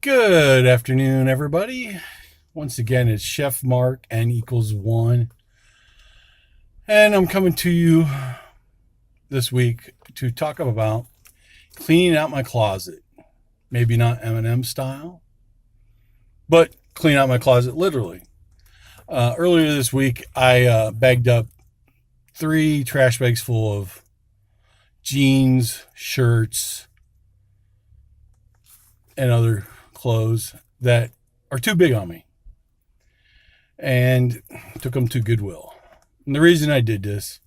Good afternoon, everybody. Once again, it's Chef Mark, N equals 1. And I'm coming to you this week to talk about cleaning out my closet. Maybe not M&M style, but clean out my closet literally. Earlier this week, I bagged up 3 trash bags full of jeans, shirts, and other clothes that are too big on me, and took them to Goodwill. And the reason I did this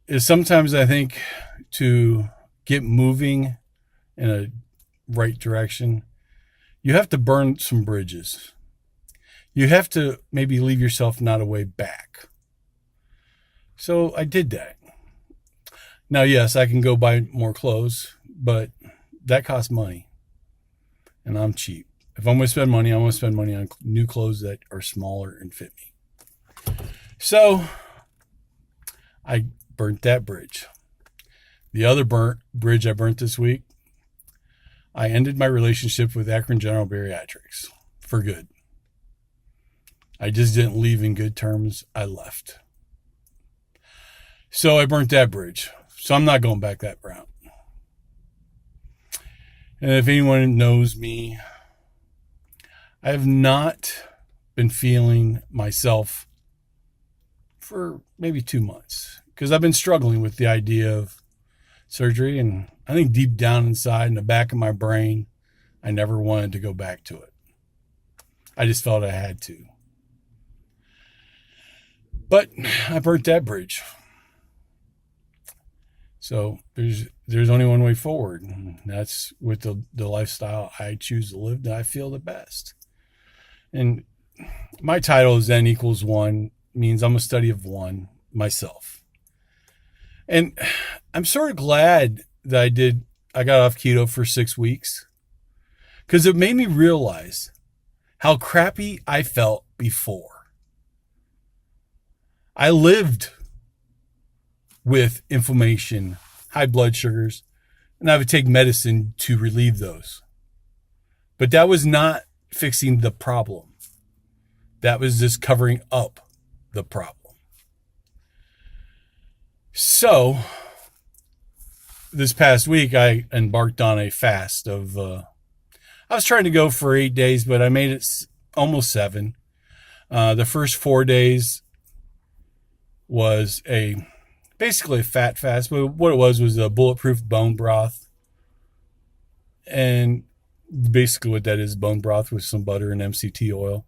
is sometimes I think to get moving in a right direction, you have to burn some bridges. You have to maybe leave yourself not a way back. So I did that. Now, yes, I can go buy more clothes, but that costs money. And I'm cheap. If I'm going to spend money, I want to spend money on new clothes that are smaller and fit me. So I burnt that bridge. The other bridge I burnt this week, I ended my relationship with Akron General Bariatrics for good. I just didn't leave in good terms. I left. So I burnt that bridge. So I'm not going back that route. And if anyone knows me, I have not been feeling myself for maybe 2 months because I've been struggling with the idea of surgery. And I think deep down inside in the back of my brain, I never wanted to go back to it. I just felt I had to. But I burnt that bridge. So there's only one way forward. And that's with the lifestyle I choose to live that I feel the best. And my title is N equals 1, means I'm a study of one, myself. And I'm sort of glad that I got off keto for 6 weeks because it made me realize how crappy I felt before. I lived with inflammation, high blood sugars, and I would take medicine to relieve those. But that was not fixing the problem. That was just covering up the problem. So, this past week, I embarked on a fast of, I was trying to go for 8 days, but I made it almost 7. The first 4 days was basically a fat fast, but what it was a bulletproof bone broth. And basically what that is, bone broth with some butter and MCT oil.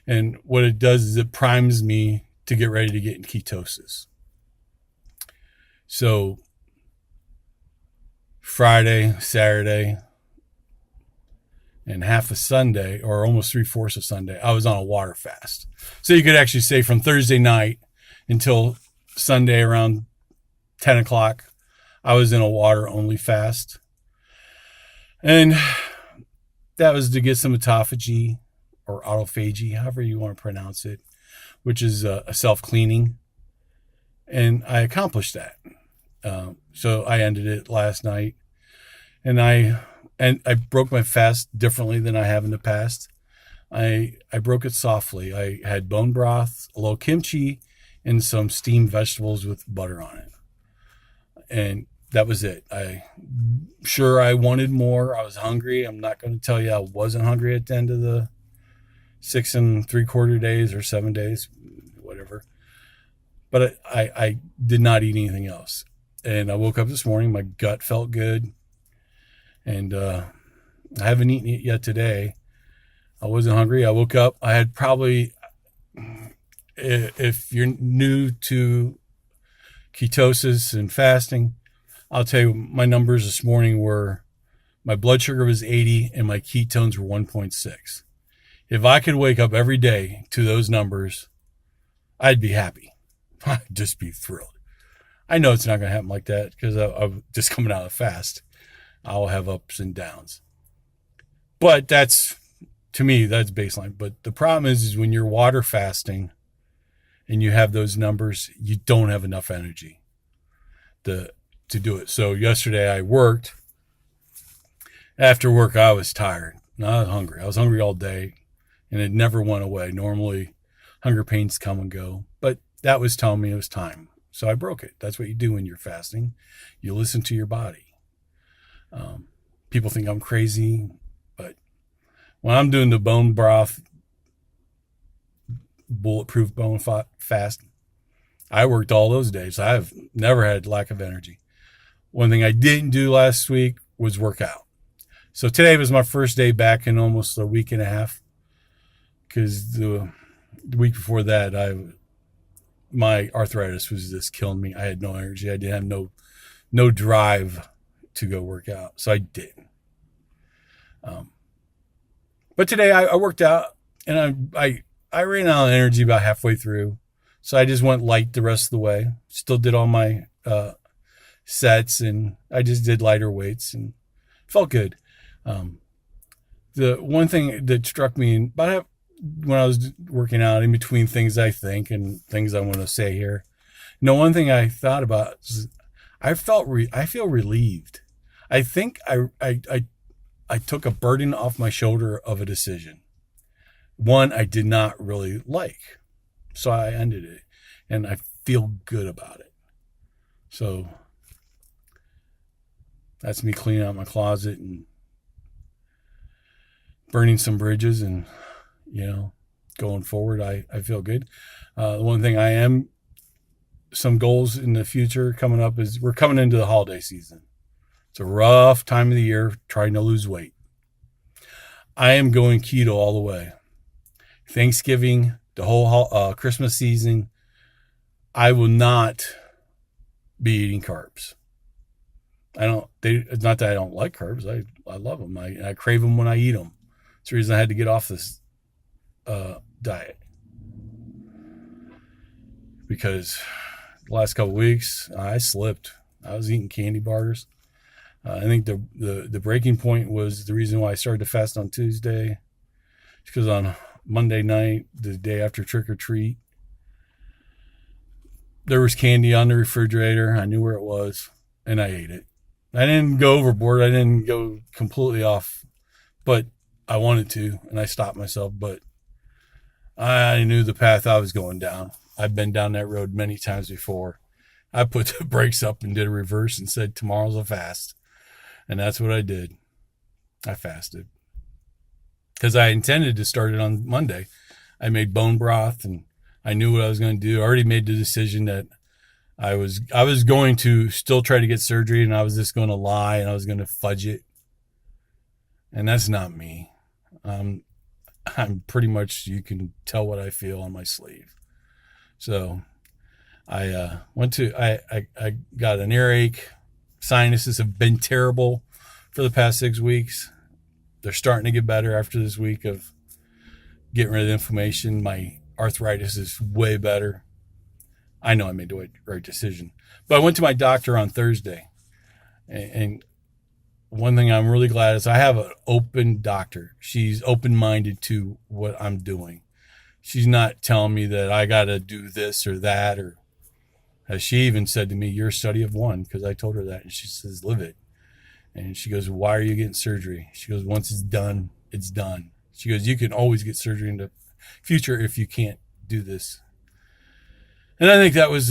And what it does is it primes me to get ready to get in ketosis. So Friday, Saturday, and half of Sunday, or almost 3/4 of Sunday, I was on a water fast. So you could actually say from Thursday night until Sunday around 10 o'clock, I was in a water-only fast. And that was to get some autophagy or autophagy, however you want to pronounce it, which is a self-cleaning. And I accomplished that. So I ended it last night. And I broke my fast differently than I have in the past. I broke it softly. I had bone broth, a little kimchi, and some steamed vegetables with butter on it. And that was it. I wanted more. I was hungry. I'm not going to tell you I wasn't hungry at the end of the 6 3/4 days or 7 days, whatever. But I did not eat anything else. And I woke up this morning. My gut felt good. And I haven't eaten it yet today. I wasn't hungry. I woke up. I had probably, if you're new to ketosis and fasting, I'll tell you my numbers this morning were, my blood sugar was 80 and my ketones were 1.6. If I could wake up every day to those numbers, I'd be happy. I'd just be thrilled. I know it's not going to happen like that because I'm just coming out of the fast. I'll have ups and downs. But to me, that's baseline. But the problem is when you're water fasting and you have those numbers, you don't have enough energy to do it. So yesterday I worked. After work, I was tired. No, I was hungry. I was hungry all day, and it never went away. Normally, hunger pains come and go, but that was telling me it was time. So I broke it. That's what you do when you're fasting. You listen to your body. People think I'm crazy, but when I'm doing the bone broth, bulletproof bone fast, I worked all those days. I've never had lack of energy. One thing I didn't do last week was work out. So today was my first day back in almost a week and a half, because the week before that, my arthritis was just killing me. I had no energy. I didn't have no drive to go work out, so I didn't. But today I worked out, and I ran out of energy about halfway through, so I just went light the rest of the way. Still did all my sets, and I just did lighter weights and felt good. The one thing that struck me when I was working out, in between things I think and things I want to say here, one thing I thought about is I feel relieved. I think I took a burden off my shoulder of a decision. One I did not really like, so I ended it, and I feel good about it. So that's me cleaning out my closet and burning some bridges, and going forward, I feel good. The one thing some goals in the future coming up is we're coming into the holiday season. It's a rough time of the year trying to lose weight. I am going keto all the way. Thanksgiving, the whole Christmas season, I will not be eating carbs. It's not that I don't like carbs. I love them. I crave them when I eat them. It's the reason I had to get off this diet, because the last couple of weeks I slipped. I was eating candy bars. I think the breaking point was the reason why I started to fast on Tuesday, because on Monday night, the day after trick or treat, there was candy on the refrigerator. I knew where it was, and I ate it. I didn't go overboard. I didn't go completely off, but I wanted to, and I stopped myself. But I knew the path I was going down. I've been down that road many times before. I put the brakes up and did a reverse and said, tomorrow's a fast. And that's what I did. I fasted, because I intended to start it on Monday. I made bone broth, and I knew what I was going to do. I already made the decision that I was going to still try to get surgery, and I was just going to lie, and I was going to fudge it. And that's not me. I'm pretty much, you can tell what I feel on my sleeve. So I got an earache. Sinuses have been terrible for the past 6 weeks. They're starting to get better after this week of getting rid of the inflammation. My arthritis is way better. I know I made the right decision. But I went to my doctor on Thursday. And one thing I'm really glad is I have an open doctor. She's open-minded to what I'm doing. She's not telling me that I got to do this or that, or as she even said to me, you're a study of one, because I told her that, and she says, live it. And she goes, why are you getting surgery? She goes, once it's done, it's done. She goes, you can always get surgery in the future if you can't do this. And I think that was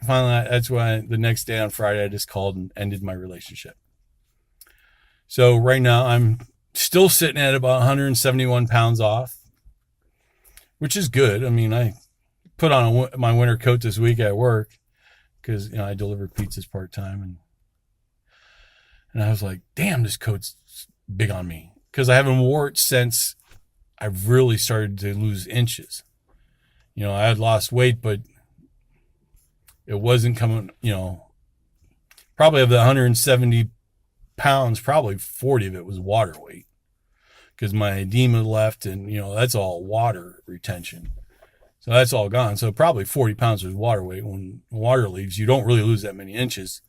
finally, that's why the next day on Friday, I just called and ended my relationship. So right now I'm still sitting at about 171 pounds off, which is good. I mean, I put on my winter coat this week at work, because I deliver pizzas part-time, and I was like, damn, this coat's big on me, because I haven't worn it since I've really started to lose inches. I had lost weight, but it wasn't coming, probably of the 170 pounds, probably 40 of it was water weight, because my edema left, and that's all water retention. So that's all gone. So probably 40 pounds was water weight. When water leaves, you don't really lose that many inches.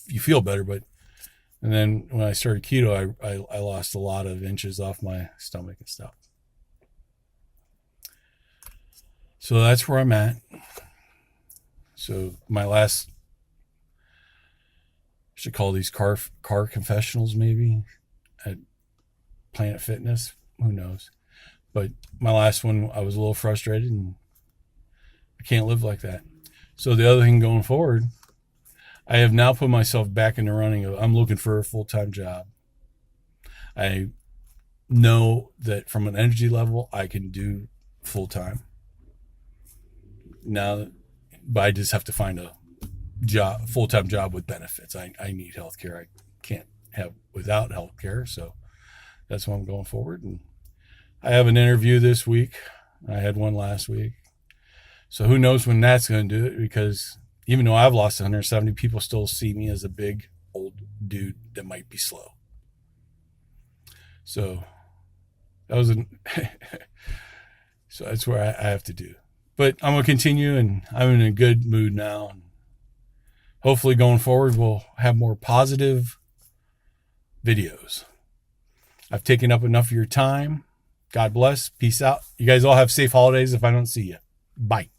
You feel better, and then when I started keto, I lost a lot of inches off my stomach and stuff. So that's where I'm at. So my last, I should call these car confessionals maybe. Planet Fitness. Who knows? But my last one, I was a little frustrated, and I can't live like that. So the other thing going forward, I have now put myself back in the running of, I'm looking for a full-time job. I know that from an energy level, I can do full-time. Now, but I just have to find a job, full-time job with benefits. I need healthcare. I can't have without healthcare. So that's why I'm going forward. And I have an interview this week. I had one last week. So who knows when that's going to do it, because even though I've lost 170, people still see me as a big old dude that might be slow. So that was so that's where I have to do. But I'm going to continue, and I'm in a good mood now. And hopefully going forward, we'll have more positive videos. I've taken up enough of your time. God bless. Peace out. You guys all have safe holidays if I don't see you. Bye.